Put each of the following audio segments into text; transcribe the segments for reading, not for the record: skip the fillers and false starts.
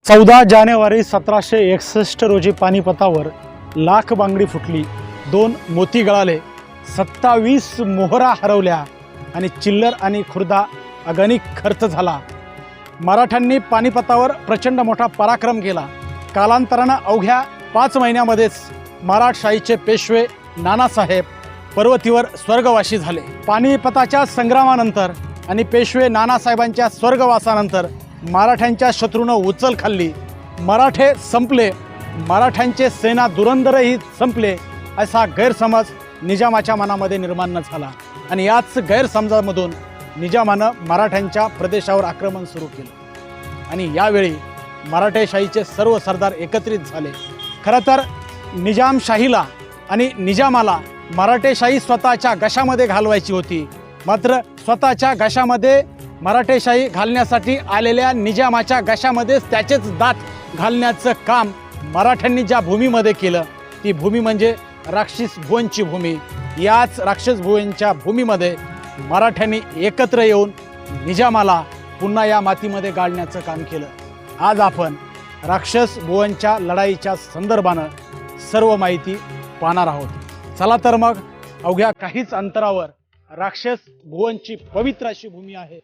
14 जानेवारी 1761 रोजी पानिपतावर लाख बांगडी फुटली, 2 मोती गळाले, 27 मोहरा हरवल्या आणि चिल्लर आणि खुर्दा अगणिक खर्च झाला। मराठ्यांनी पानिपतावर प्रचंड मोठा पराक्रम केला। कालांतराने अवघ्या 5 महिन्यामध्येच मराठशाहीचे पेशवे नानासाहेब पर्वतीवर स्वर्गवासी झाले। पानिपताच्या संग्रामानंतर आणि पेशवे नानासाहेबांच्या स्वर्गवासानंतर मराठ्यांच्या शत्रूने उचल खाल्ली। मराठे संपले, मराठ्यांचे सेना दुरंदरही संपले असा गैरसमज निजामाच्या मनामध्ये निर्माण झाला आणि याच गैरसमजामधून निजामाने मराठ्यांच्या प्रदेशावर आक्रमण सुरू केले आणि यावेळी मराठेशाहीचे सर्व सरदार एकत्रित झाले। खरं तर निजामशाहीला आणि निजामाला मराठेशाही स्वतःच्या घशामध्ये घालवायची होती, मात्र स्वतःच्या घशामध्ये मराठेशाही घालण्यासाठी आलेल्या निजामाच्या घशामध्ये त्याचेच दात घालण्याचं काम मराठ्यांनी ज्या भूमीमध्ये केलं ती भूमी म्हणजे राक्षस भुवनची भूमी। याच राक्षस भुवनच्या भूमीमध्ये मराठ्यांनी एकत्र येऊन निजामाला पुन्हा या मातीमध्ये गाडण्याचं काम केलं। आज आपण राक्षस भुवनच्या लढाईच्या संदर्भानं सर्व माहिती पाहणार आहोत। चला तर मग अवघ्या काहीच अंतरावर राक्षस भुवनची पवित्र अशी भूमी आहे।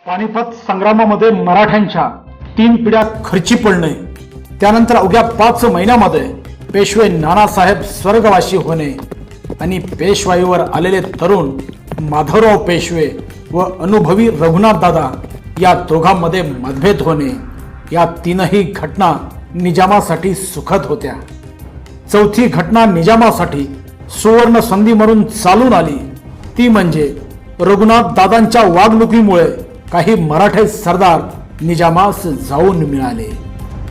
पानिपत संग्रामामध्ये मराठ्यांच्या 3 पिढ्या खर्ची पडणे, त्यानंतर अवघ्या 5 महिन्यामध्ये पेशवे नानासाहेब स्वर्गवासी होणे आणि पेशवाईवर आलेले तरुण माधवराव पेशवे व अनुभवी रघुनाथ दादा या दोघांमध्ये मतभेद होणे, या 3ही घटना निजामासाठी सुखद होत्या। चौथी घटना निजामासाठी सुवर्ण संधी म्हणून चालून आली, ती म्हणजे रघुनाथ दादांच्या वागणुकीमुळे काही मराठे सरदार निजामास जाऊन मिळाले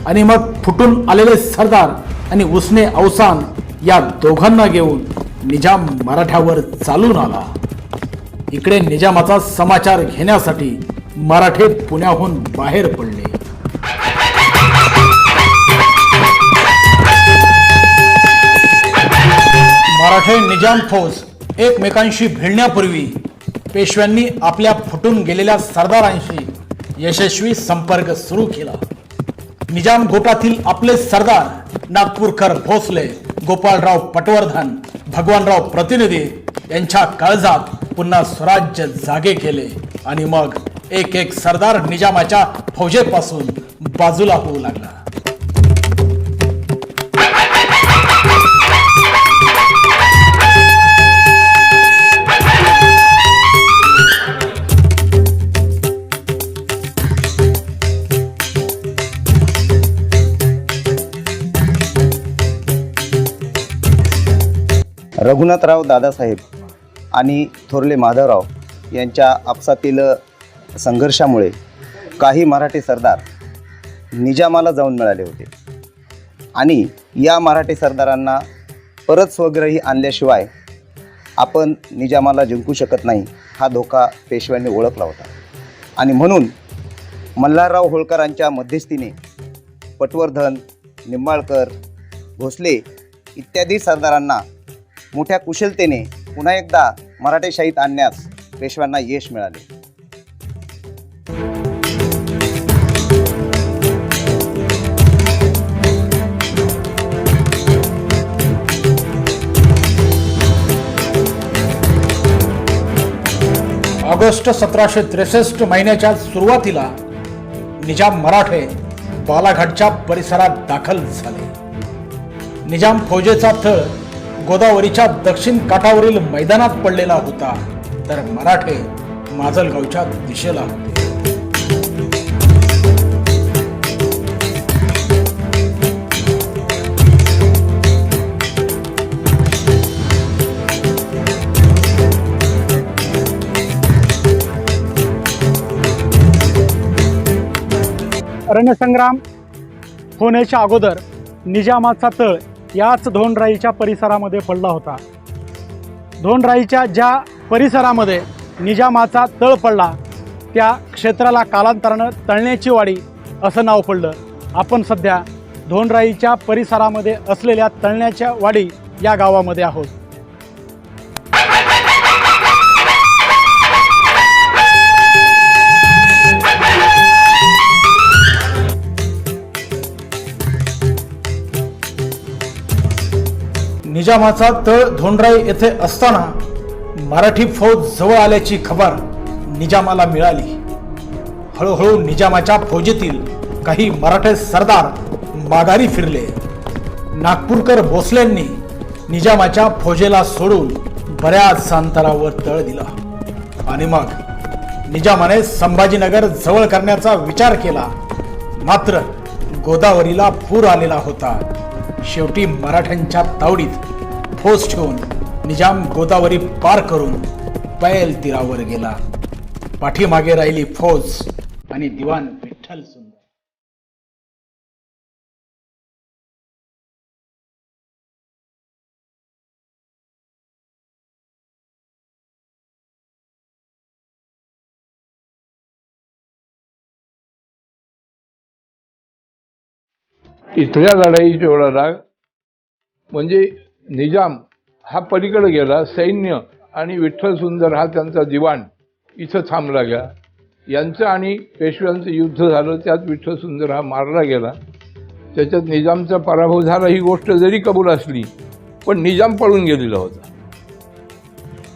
आणि मग फुटून आलेले सरदार आणि उसने अवसान या दोघांना घेऊन निजाम मराठ्यावर चालून आला। इकडे निजामाचा समाचार घेण्यासाठी मराठे पुण्याहून बाहेर पडले। मराठे निजाम फौज एकमेकांशी भिडण्यापूर्वी पेशव्यांनी आपल्या फुटून गेलेल्या सरदारांशी यशस्वी संपर्क सुरू केला। निजाम गोटातील आपले सरदार नागपूरकर भोसले, गोपाळराव पटवर्धन, भगवानराव प्रतिनिधी यांच्या काळजात पुन्हा स्वराज्य जागे केले आणि मग एक एक सरदार निजामाच्या फौजेपासून बाजूला होऊ लागला। रघुनाथराव दादासाहेब आणि थोरले माधवराव यांच्या आपसातील संघर्षामुळे काही मराठी सरदार निजामाला जाऊन मिळाले होते आणि या मराठी सरदारांना परत स्वग्रही आणल्याशिवाय आपण निजामाला जिंकू शकत नाही हा धोका पेशव्यांनी ओळखला होता आणि म्हणून मल्हारराव होळकरांच्या मध्यस्थीने पटवर्धन, निंबाळकर, भोसले इत्यादी सरदारांना मोठ्या कुशलतेने पुन्हा एकदा मराठेशाहीत आणण्यास पेशव्यांना यश मिळाले। ऑगस्ट 1763 महिन्याच्या सुरुवातीला निजाम मराठे बालाघाटच्या परिसरात दाखल झाले। निजाम फौजेचा तळ गोदावरीच्या दक्षिण काठावरील मैदानात पडलेला होता, तर मराठे माजलगावच्या दिशेला होते। रणसंग्राम होण्याच्या अगोदर निजामाचा तळ याच धोंडराईच्या परिसरामध्ये पडला होता। धोंडराईच्या ज्या परिसरामध्ये निजामाचा तळ पडला त्या क्षेत्राला कालांतरानं तळण्याची वाडी असं नाव पडलं. आपण सध्या धोंडराईच्या परिसरामध्ये असलेल्या तळण्याच्या वाडी या गावामध्ये आहोत. निजामाचा तळ धोंडराई येथे असताना मराठी फौज जवळ आल्याची खबर निजामाला मिळाली. हळूहळू निजामाच्या फौजेतील काही मराठे सरदार माघारी फिरले. नागपूरकर भोसलेंनी निजामाच्या फौजेला सोडून बऱ्याच अंतरावर तळ दिला आणि मग निजामाने संभाजीनगर जवळ करण्याचा विचार केला. मात्र गोदावरीला पूर आलेला होता. शेवटी मराठ्यांच्या तावडीत फौज ठेवून निजाम गोदावरी पार करून पैल तीरावर गेला. पाठीमागे राहिली फौज आणि दिवाण विठ्ठल सुंदर. इथल्या लढाईचा एवढा राग म्हणजे निजाम हा पलीकडे गेला, सैन्य आणि विठ्ठल सुंदर हा त्यांचा दिवाण इथं थांबला गेला. यांचं आणि पेशव्यांचं युद्ध झालं, त्यात विठ्ठल सुंदर हा मारला गेला. त्याच्यात निजामचा पराभव झाला ही गोष्ट जरी कबूल असली, पण निजाम पळून गेलेला होता.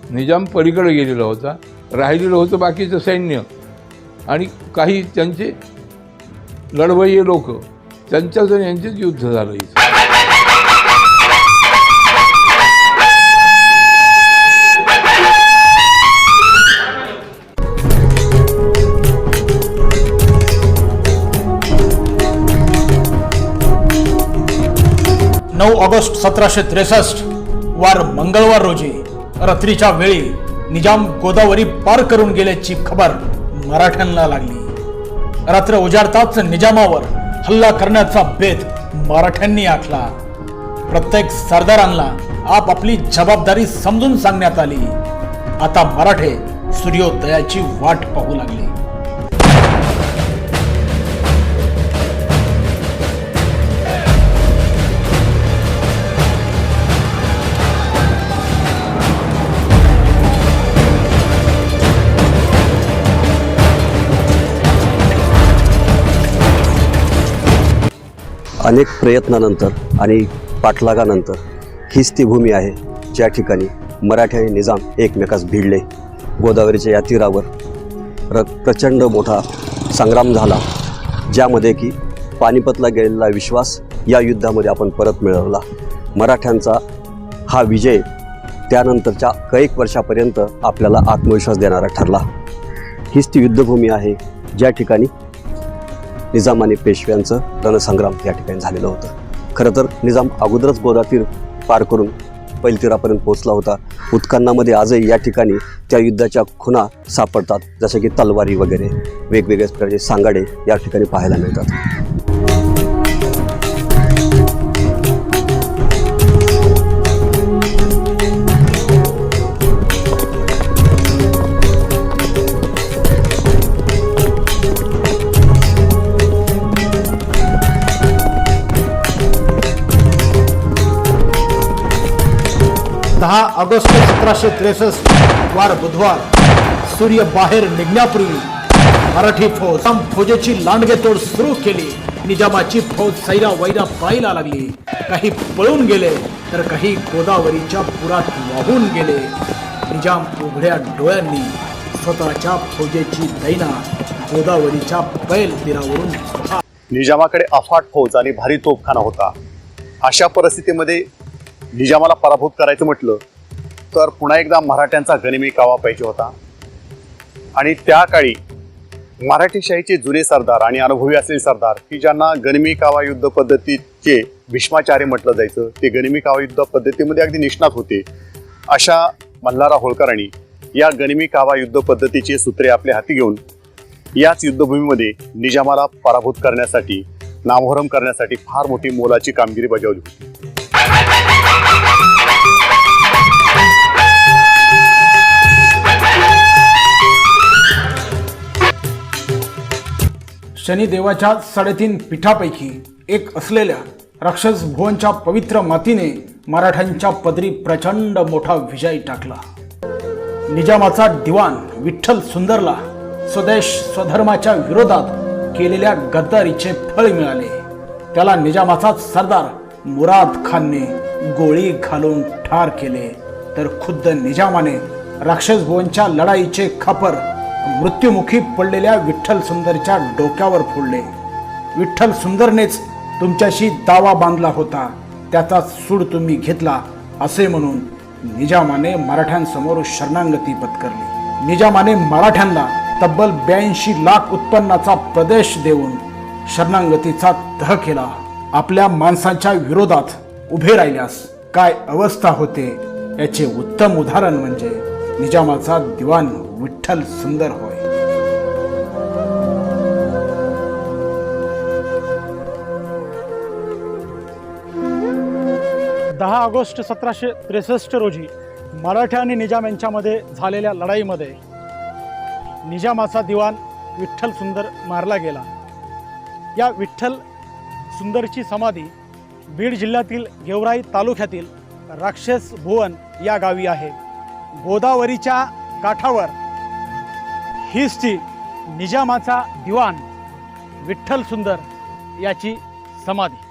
निजाम पलीकडे गेलेला होता. राहिलेलं होतं बाकीचं सैन्य आणि काही त्यांचे लढवय्ये लोक, त्यांच्याच आणि यांचेच युद्ध झालं इथं. ऑगस्ट 1763 वार मंगळवार रोजी रात्रीच्या वेळी निजाम गोदावरी पार करून गेल्याची खबर मराठ्यांना लागली. रात्र उजाडताच निजामावर हल्ला करण्याचा बेत मराठ्यांनी आखला. प्रत्येक सरदारांना आपापली जबाबदारी समजून सांगण्यात आली. आता मराठे सूर्योदयाची वाट पाहू लागले. अनेक प्रयत्नानंतर आणि पाठलागानंतर हीच ती भूमी आहे ज्या ठिकाणी मराठी आणि निजाम एकमेकास भिडले. गोदावरीच्या या तीरावर प्रचंड मोठा संग्राम झाला, ज्यामध्ये की पानिपतला गेलेला विश्वास या युद्धामध्ये आपण परत मिळवला. मराठ्यांचा हा विजय त्यानंतरच्या कैक वर्षापर्यंत आपल्याला आत्मविश्वास देणारा ठरला. हीच ती युद्धभूमी आहे ज्या ठिकाणी निजाम आणि पेशव्यांचं रणसंग्राम या ठिकाणी झालेलं होतं. खरं तर निजाम अगोदरच गोदातीर पार करून पैलतीरापर्यंत पोहोचला होता. उत्खननामध्ये आजही या ठिकाणी त्या युद्धाच्या खुणा सापडतात, जसे की तलवारी वगैरे वेगवेगळ्या प्रकारचे सांगाडे या ठिकाणी पाहायला मिळतात. ऑगस्ट 1763 वार बुधवार सूर्य बाहेर निघण्यापूर्वी मराठी फौजेची लांडगेतोड सुरू केली. निजामाची फौज सैरा वैरा पाहायला लागली. काही पळून गेले तर काही गोदावरीच्या पुरात वाहून गेले. निजाम उघड्या डोळ्यांनी स्वतःच्या फौजेची दैना गोदावरीच्या पैल तीरावरून निजामाकडे अफाट फौज आणि भारी तोफखाना होता. अशा परिस्थितीमध्ये निजामाला पराभूत करायचं म्हटलं तर पुन्हा एकदा मराठ्यांचा गनिमी कावा पाहिजे होता. आणि त्या काळी मराठीशाहीचे जुने सरदार आणि अनुभवी असलेले सरदार की ज्यांना गनिमी कावा युद्ध पद्धतीचे भीष्माचार्य म्हटलं जायचं, ते गनिमी कावा युद्ध पद्धतीमध्ये अगदी निष्णात होते. अशा मल्हारा होळकरांनी या गनिमी कावा युद्ध पद्धतीचे सूत्रे आपल्या हाती घेऊन याच युद्धभूमीमध्ये निजामाला पराभूत करण्यासाठी, नामोहरम करण्यासाठी फार मोठी मोलाची कामगिरी बजावली होती. शनिदेवाच्या 3.5 पीठापैकी एक असलेल्या राक्षस भुवनच्या पवित्र मातीने मराठ्यांच्या पदरी प्रचंड मोठा विजय टाकला. निजामाचा दिवाण विठ्ठल सुंदरला स्वदेश स्वधर्माच्या विरोधात केलेल्या गद्दारीचे फळ मिळाले. त्याला निजामाचा सरदार मुराद खानने गोळी घालून ठार केले, तर खुद्द निजामाने राक्षस भुवनच्या लढाईचे खापर मृत्युमुखी पडलेल्या विठ्ठल सुंदरच्या डोक्यावर फोडले. विठ्ठल सुंदरनेच तुमच्याशी दावा बांधला होता, त्याचा सूड तुम्ही घेतला असे म्हणून निजामाने मराठ्यांसमोर शरणागती पत्करली. निजामाने मराठ्यांना तब्बल 82 लाख उत्पन्नाचा प्रदेश देऊन शरणागतीचा तह केला. आपल्या माणसांच्या विरोधात उभे राहिल्यास काय अवस्था होते याचे उत्तम उदाहरण म्हणजे निजामाचा दिवाण विठ्ठल सुंदर होय. 10 ऑगस्ट 1763 रोजी मराठा आणि निजाम यांच्यामध्ये झालेल्या लढाईमध्ये निजामाचा दिवाण विठ्ठल सुंदर मारला गेला. या विठ्ठल सुंदरची समाधी बीड जिल्ह्यातील गेवराई तालुक्यातील राक्षस भुवन या गावी आहे. गोदावरीच्या काठावर हीच ती निजामाचा दिवाण विठ्ठल सुंदर याची समाधी.